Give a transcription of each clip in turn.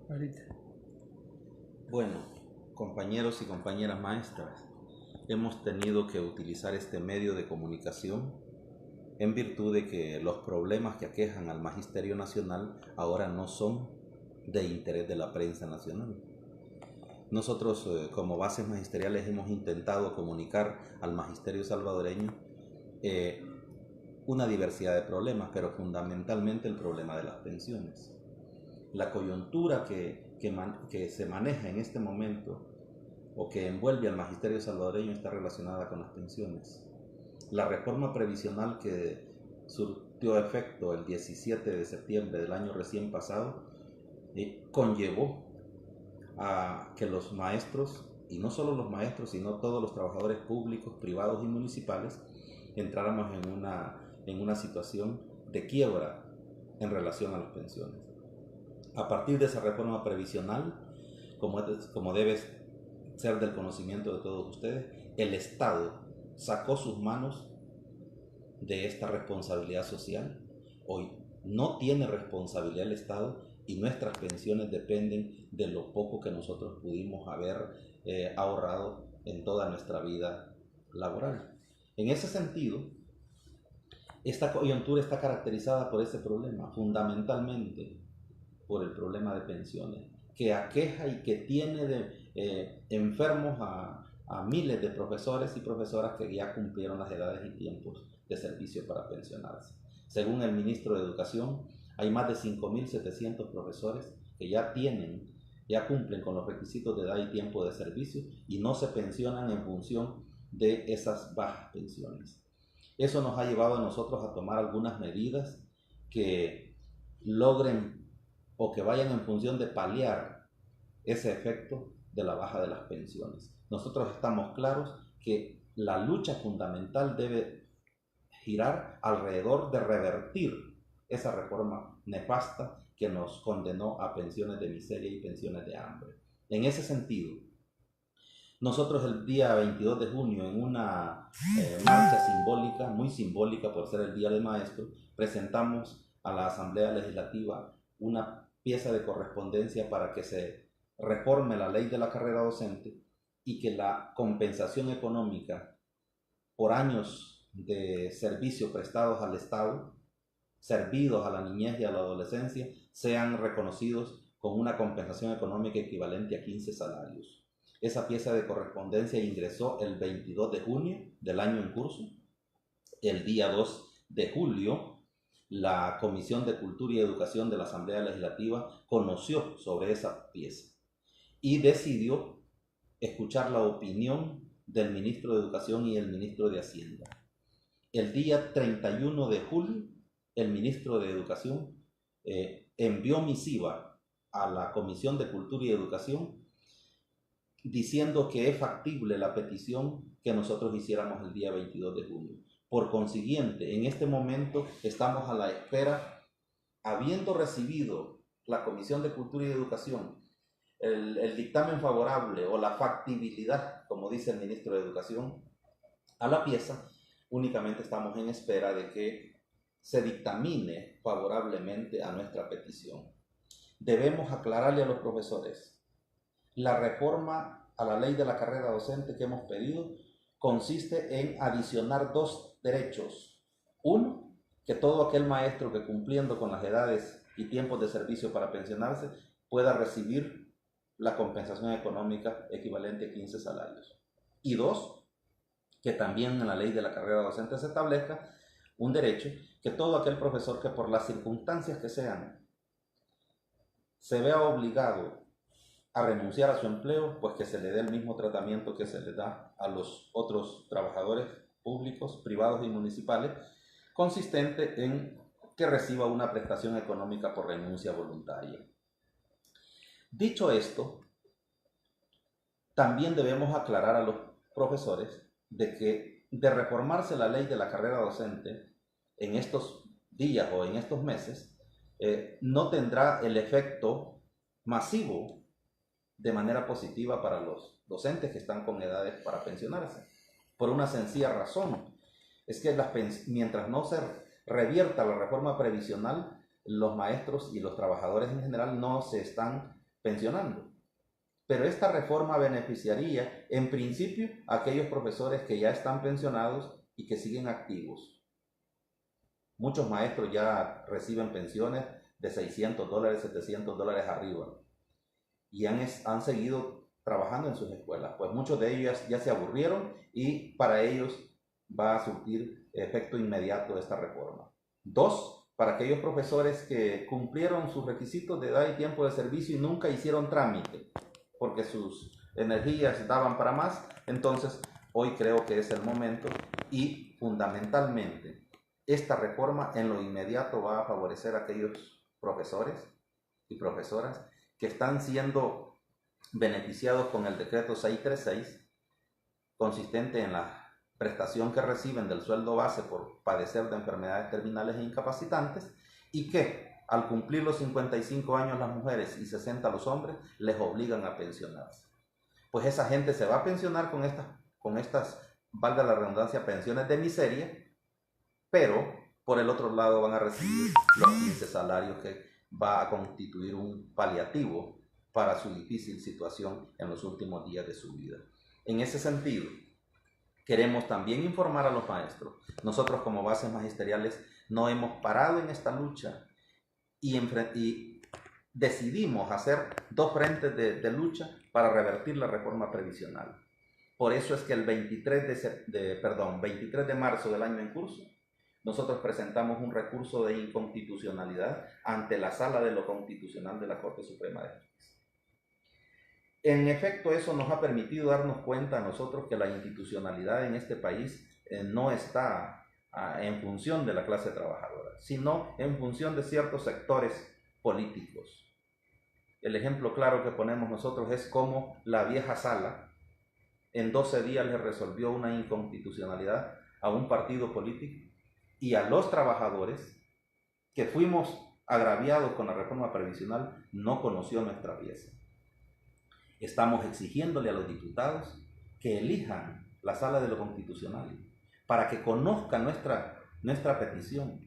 ahorita. Bueno, compañeros y compañeras maestras, hemos tenido que utilizar este medio de comunicación en virtud de que los problemas que aquejan al Magisterio Nacional ahora no son de interés de la prensa nacional. Nosotros, como bases magisteriales, hemos intentado comunicar al Magisterio salvadoreño eh, una diversidad de problemas, pero fundamentalmente el problema de las pensiones. La coyuntura que se maneja en este momento o que envuelve al magisterio salvadoreño está relacionada con las pensiones. La reforma previsional que surtió efecto el 17 de septiembre del año recién pasado conllevó a que los maestros, y no solo los maestros, sino todos los trabajadores públicos, privados y municipales, entráramos en una situación de quiebra en relación a las pensiones. A partir de esa reforma previsional, como debe ser del conocimiento de todos ustedes, el Estado sacó sus manos de esta responsabilidad social. Hoy no tiene responsabilidad el Estado y nuestras pensiones dependen de lo poco que nosotros pudimos haber ahorrado en toda nuestra vida laboral. En ese sentido, esta coyuntura está caracterizada por ese problema, fundamentalmente por el problema de pensiones, que aqueja y que tiene enfermos a miles de profesores y profesoras que ya cumplieron las edades y tiempos de servicio para pensionarse. Según el ministro de Educación, hay más de 5.700 profesores que ya cumplen con los requisitos de edad y tiempo de servicio y no se pensionan en función de esas bajas pensiones. Eso nos ha llevado a nosotros a tomar algunas medidas que logren o que vayan en función de paliar ese efecto de la baja de las pensiones. Nosotros estamos claros que la lucha fundamental debe girar alrededor de revertir esa reforma nefasta que nos condenó a pensiones de miseria y pensiones de hambre. En ese sentido, nosotros el día 22 de junio, en una marcha simbólica, muy simbólica por ser el Día del Maestro, presentamos a la Asamblea Legislativa una pieza de correspondencia para que se reforme la ley de la carrera docente y que la compensación económica por años de servicio prestados al Estado, servidos a la niñez y a la adolescencia, sean reconocidos con una compensación económica equivalente a 15 salarios. Esa pieza de correspondencia ingresó el 22 de junio del año en curso. El día 2 de julio, la Comisión de Cultura y Educación de la Asamblea Legislativa conoció sobre esa pieza y decidió escuchar la opinión del ministro de Educación y el ministro de Hacienda. El día 31 de julio, el ministro de Educación envió misiva a la Comisión de Cultura y Educación diciendo que es factible la petición que nosotros hiciéramos el día 22 de junio. Por consiguiente, en este momento estamos a la espera, habiendo recibido la Comisión de Cultura y Educación el dictamen favorable o la factibilidad, como dice el ministro de Educación, a la pieza, únicamente estamos en espera de que se dictamine favorablemente a nuestra petición. Debemos aclararle a los profesores: la reforma a la ley de la carrera docente que hemos pedido consiste en adicionar dos derechos. Uno, que todo aquel maestro que cumpliendo con las edades y tiempos de servicio para pensionarse pueda recibir la compensación económica equivalente a 15 salarios. Y dos, que también en la ley de la carrera docente se establezca un derecho que todo aquel profesor que por las circunstancias que sean se vea obligado a renunciar a su empleo, pues que se le dé el mismo tratamiento que se le da a los otros trabajadores públicos, privados y municipales, consistente en que reciba una prestación económica por renuncia voluntaria. Dicho esto, también debemos aclarar a los profesores de que de reformarse la ley de la carrera docente en estos días o en estos meses, no tendrá el efecto masivo de manera positiva para los docentes que están con edades para pensionarse, por una sencilla razón: es que mientras no se revierta la reforma previsional, los maestros y los trabajadores en general no se están pensionando. Pero esta reforma beneficiaría, en principio, a aquellos profesores que ya están pensionados y que siguen activos. Muchos maestros ya reciben pensiones de $600, $700 arriba y han seguido trabajando en sus escuelas. Pues muchos de ellos ya se aburrieron y para ellos va a surtir efecto inmediato esta reforma. 2, para aquellos profesores que cumplieron sus requisitos de edad y tiempo de servicio y nunca hicieron trámite porque sus energías daban para más, entonces hoy creo que es el momento y fundamentalmente esta reforma en lo inmediato va a favorecer a aquellos profesores y profesoras que están siendo beneficiados con el decreto 636, consistente en la prestación que reciben del sueldo base por padecer de enfermedades terminales e incapacitantes, y que al cumplir los 55 años las mujeres y 60 los hombres les obligan a pensionarse. Pues esa gente se va a pensionar con estas, valga la redundancia, pensiones de miseria, pero por el otro lado van a recibir los 15 salarios que va a constituir un paliativo para su difícil situación en los últimos días de su vida. En ese sentido, queremos también informar a los maestros. Nosotros como bases magisteriales no hemos parado en esta lucha y decidimos hacer 2 frentes de lucha para revertir la reforma previsional. Por eso es que el 23 de marzo del año en curso, nosotros presentamos un recurso de inconstitucionalidad ante la Sala de lo Constitucional de la Corte Suprema de Justicia. En efecto, eso nos ha permitido darnos cuenta a nosotros que la institucionalidad en este país no está en función de la clase trabajadora, sino en función de ciertos sectores políticos. El ejemplo claro que ponemos nosotros es cómo la vieja sala en 12 días le resolvió una inconstitucionalidad a un partido político y a los trabajadores que fuimos agraviados con la reforma previsional no conoció nuestra pieza. Estamos exigiéndole a los diputados que elijan la sala de lo constitucional para que conozcan nuestra petición.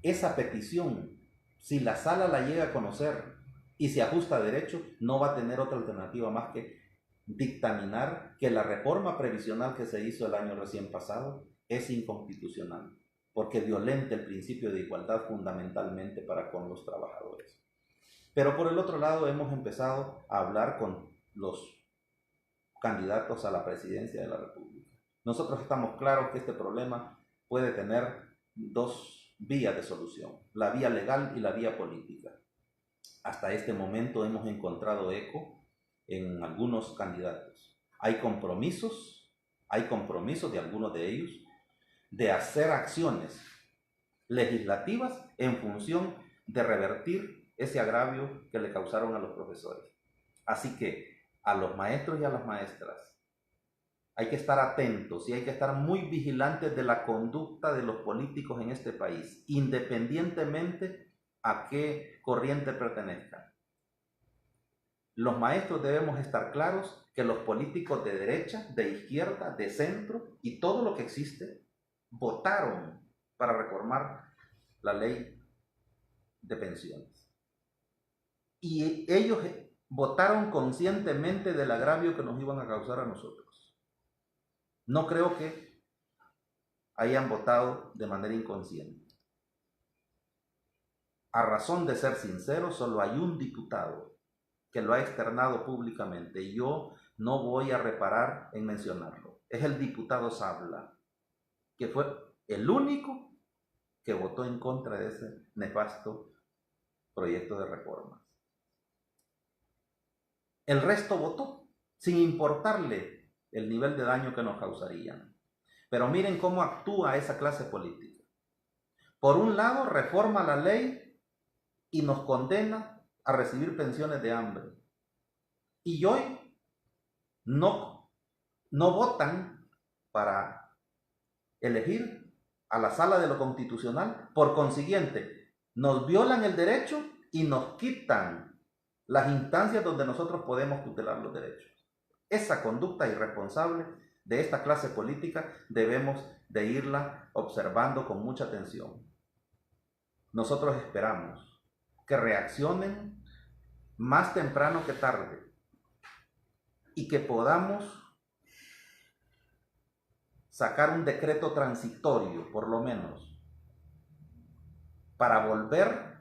Esa petición, si la sala la llega a conocer y se ajusta a derecho, no va a tener otra alternativa más que dictaminar que la reforma previsional que se hizo el año recién pasado es inconstitucional, porque violenta el principio de igualdad fundamentalmente para con los trabajadores. Pero por el otro lado hemos empezado a hablar con los candidatos a la presidencia de la República. Nosotros estamos claros que este problema puede tener 2 vías de solución, la vía legal y la vía política. Hasta este momento hemos encontrado eco en algunos candidatos. Hay compromisos de algunos de ellos de hacer acciones legislativas en función de revertir ese agravio que le causaron a los profesores. Así que a los maestros y a las maestras hay que estar atentos y hay que estar muy vigilantes de la conducta de los políticos en este país, independientemente a qué corriente pertenezcan. Los maestros debemos estar claros que los políticos de derecha, de izquierda, de centro y todo lo que existe votaron para reformar la ley de pensiones. Y ellos votaron conscientemente del agravio que nos iban a causar a nosotros. No creo que hayan votado de manera inconsciente. A razón de ser sincero, solo hay un diputado que lo ha externado públicamente y yo no voy a reparar en mencionarlo. Es el diputado Sabla, que fue el único que votó en contra de ese nefasto proyecto de reformas. El resto votó, sin importarle el nivel de daño que nos causarían. Pero miren cómo actúa esa clase política. Por un lado, reforma la ley y nos condena a recibir pensiones de hambre. Y hoy no votan para elegir a la Sala de lo Constitucional. Por consiguiente, nos violan el derecho y nos quitan las instancias donde nosotros podemos tutelar los derechos. Esa conducta irresponsable de esta clase política debemos de irla observando con mucha atención. Nosotros esperamos que reaccionen más temprano que tarde y que podamos sacar un decreto transitorio, por lo menos, para volver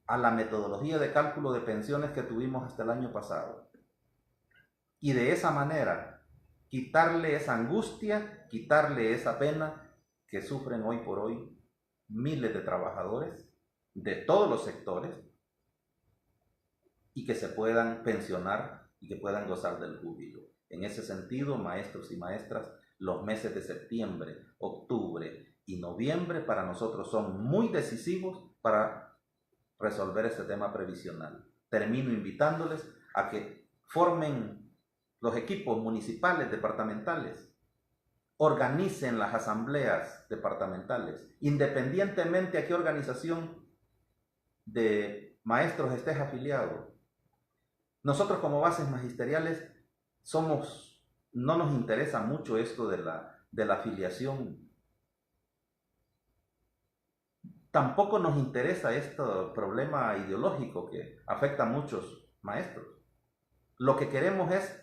a la metodología de cálculo de pensiones que tuvimos hasta el año pasado. Y de esa manera, quitarle esa angustia, quitarle esa pena que sufren hoy por hoy miles de trabajadores de todos los sectores y que se puedan pensionar y que puedan gozar del júbilo. En ese sentido, maestros y maestras, los meses de septiembre, octubre y noviembre para nosotros son muy decisivos para resolver este tema previsional. Termino invitándoles a que formen los equipos municipales, departamentales, organicen las asambleas departamentales, independientemente a qué organización de maestros estés afiliado. Nosotros como bases magisteriales no nos interesa mucho esto de la afiliación. Tampoco nos interesa este problema ideológico que afecta a muchos maestros. Lo que queremos es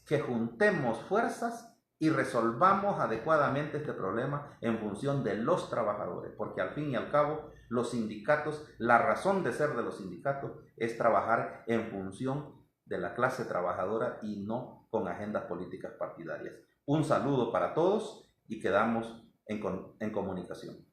que juntemos fuerzas y resolvamos adecuadamente este problema en función de los trabajadores, porque al fin y al cabo los sindicatos, la razón de ser de los sindicatos es trabajar en función de la clase trabajadora y no con agendas políticas partidarias. Un saludo para todos y quedamos en comunicación.